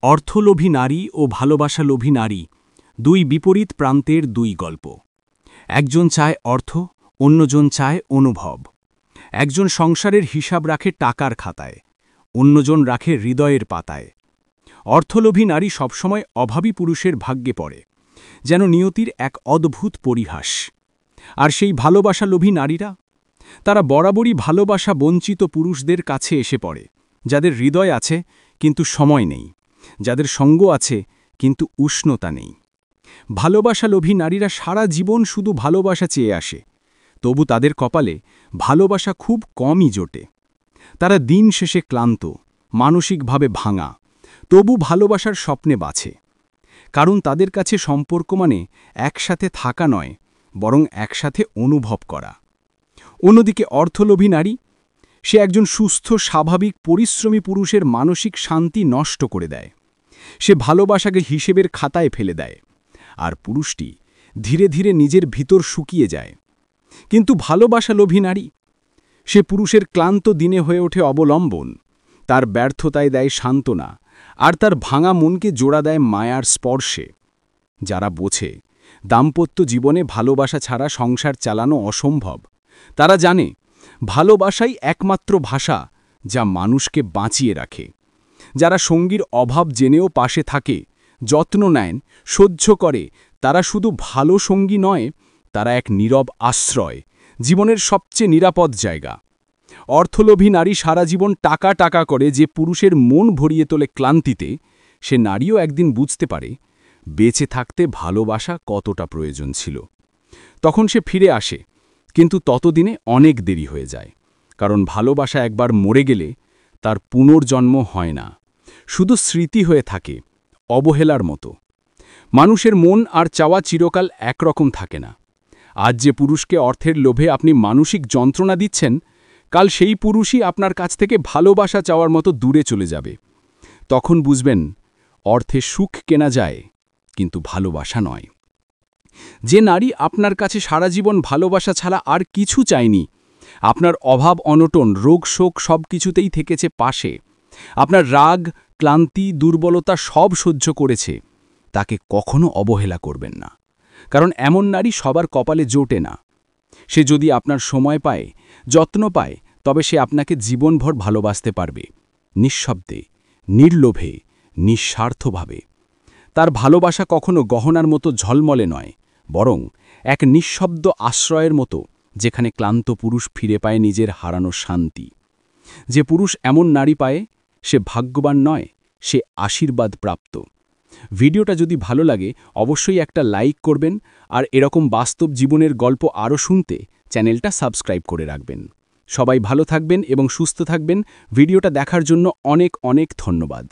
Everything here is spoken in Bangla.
অর্থলোভী নারী ও ভালোবাসালোভী নারী দুই বিপরীত প্রান্তের দুই গল্প। একজন চায় অর্থ, অন্যজন চায় অনুভব। একজন সংসারের হিসাব রাখে টাকার খাতায়, অন্যজন রাখে হৃদয়ের পাতায়। অর্থলোভী নারী সবসময় অভাবী পুরুষের ভাগ্যে পড়ে, যেন নিয়তির এক অদ্ভুত পরিহাস। আর সেই ভালোবাসালোভী নারীরা, তারা বরাবরই ভালোবাসা বঞ্চিত পুরুষদের কাছে এসে পড়ে, যাদের হৃদয় আছে কিন্তু সময় নেই, যাদের সঙ্গ আছে কিন্তু উষ্ণতা নেই। ভালোবাসালোভী নারীরা সারা জীবন শুধু ভালোবাসা চেয়ে আসে, তবু তাদের কপালে ভালোবাসা খুব কমই জোটে। তারা দিন শেষে ক্লান্ত, মানসিকভাবে ভাঙা, তবু ভালোবাসার স্বপ্নে বাঁচে। কারণ তাদের কাছে সম্পর্ক মানে একসাথে থাকা নয়, বরং একসাথে অনুভব করা। অন্যদিকে অর্থলোভী নারী, সে একজন সুস্থ, স্বাভাবিক, পরিশ্রমী পুরুষের মানসিক শান্তি নষ্ট করে দেয়। সে ভালোবাসাকে হিসেবের খাতায় ফেলে দেয়, আর পুরুষটি ধীরে ধীরে নিজের ভিতর শুকিয়ে যায়। কিন্তু ভালোবাসালোভী নারী, সে পুরুষের ক্লান্ত দিনে হয়ে ওঠে অবলম্বন, তার ব্যর্থতায় দেয় সান্ত্বনা, আর তার ভাঙা মনকে জোড়া দেয় মায়ার স্পর্শে। যারা বোঝে দাম্পত্য জীবনে ভালোবাসা ছাড়া সংসার চালানো অসম্ভব, তারা জানে ভালোবাসাই একমাত্র ভাষা যা মানুষকে বাঁচিয়ে রাখে। যারা সঙ্গীর অভাব জেনেও পাশে থাকে, যত্ন নেন, সহ্য করে, তারা শুধু ভালো সঙ্গী নয়, তারা এক নীরব আশ্রয়, জীবনের সবচেয়ে নিরাপদ জায়গা। অর্থলোভী নারী সারা জীবন টাকা টাকা করে যে পুরুষের মন ভরিয়ে তোলে ক্লান্তিতে, সে নারীও একদিন বুঝতে পারে বেঁচে থাকতে ভালোবাসা কতটা প্রয়োজন ছিল। তখন সে ফিরে আসে, কিন্তু ততদিনে অনেক দেরি হয়ে যায়। কারণ ভালোবাসা একবার মরে গেলে তার পুনর্জন্ম হয় না, শুধু স্মৃতি হয়ে থাকে, অবহেলার মতো। মানুষের মন আর চাওয়া চিরকাল একরকম থাকে না। আজ যে পুরুষকে অর্থের লোভে আপনি মানসিক যন্ত্রণা দিচ্ছেন, কাল সেই পুরুষই আপনার কাছ থেকে ভালোবাসা চাওয়ার মতো দূরে চলে যাবে। তখন বুঝবেন, অর্থে সুখ কেনা যায়, কিন্তু ভালোবাসা নয়। যে নারী আপনার কাছে সারা জীবন ভালোবাসা ছাড়া আর কিছু চায়নি, আপনার অভাব অনটন, রোগ শোক সব কিছুতেই থেকেছে পাশে, আপনার রাগ, ক্লান্তি, দুর্বলতা সব সহ্য করেছে, তাকে কখনো অবহেলা করবেন না। কারণ এমন নারী সবার কপালে জোটে না। সে যদি আপনার সময় পায়, যত্ন পায়, তবে সে আপনাকে জীবনভর ভালোবাসতে পারবে, নিঃশব্দে, নির্লোভে, নিঃস্বার্থভাবে। তার ভালোবাসা কখনো গহনার মতো ঝলমলে নয়, বরং এক নিঃশব্দ আশ্রয়ের মতো, যেখানে ক্লান্ত পুরুষ ফিরে পায় নিজের হারানো শান্তি। যে পুরুষ এমন নারী পায়, সে ভাগ্যবান নয়, সে আশীর্বাদ প্রাপ্ত। ভিডিওটা যদি ভালো লাগে অবশ্যই একটা লাইক করবেন, আর এরকম বাস্তব জীবনের গল্প আরও শুনতে চ্যানেলটা সাবস্ক্রাইব করে রাখবেন। সবাই ভালো থাকবেন এবং সুস্থ থাকবেন। ভিডিওটা দেখার জন্য অনেক অনেক ধন্যবাদ।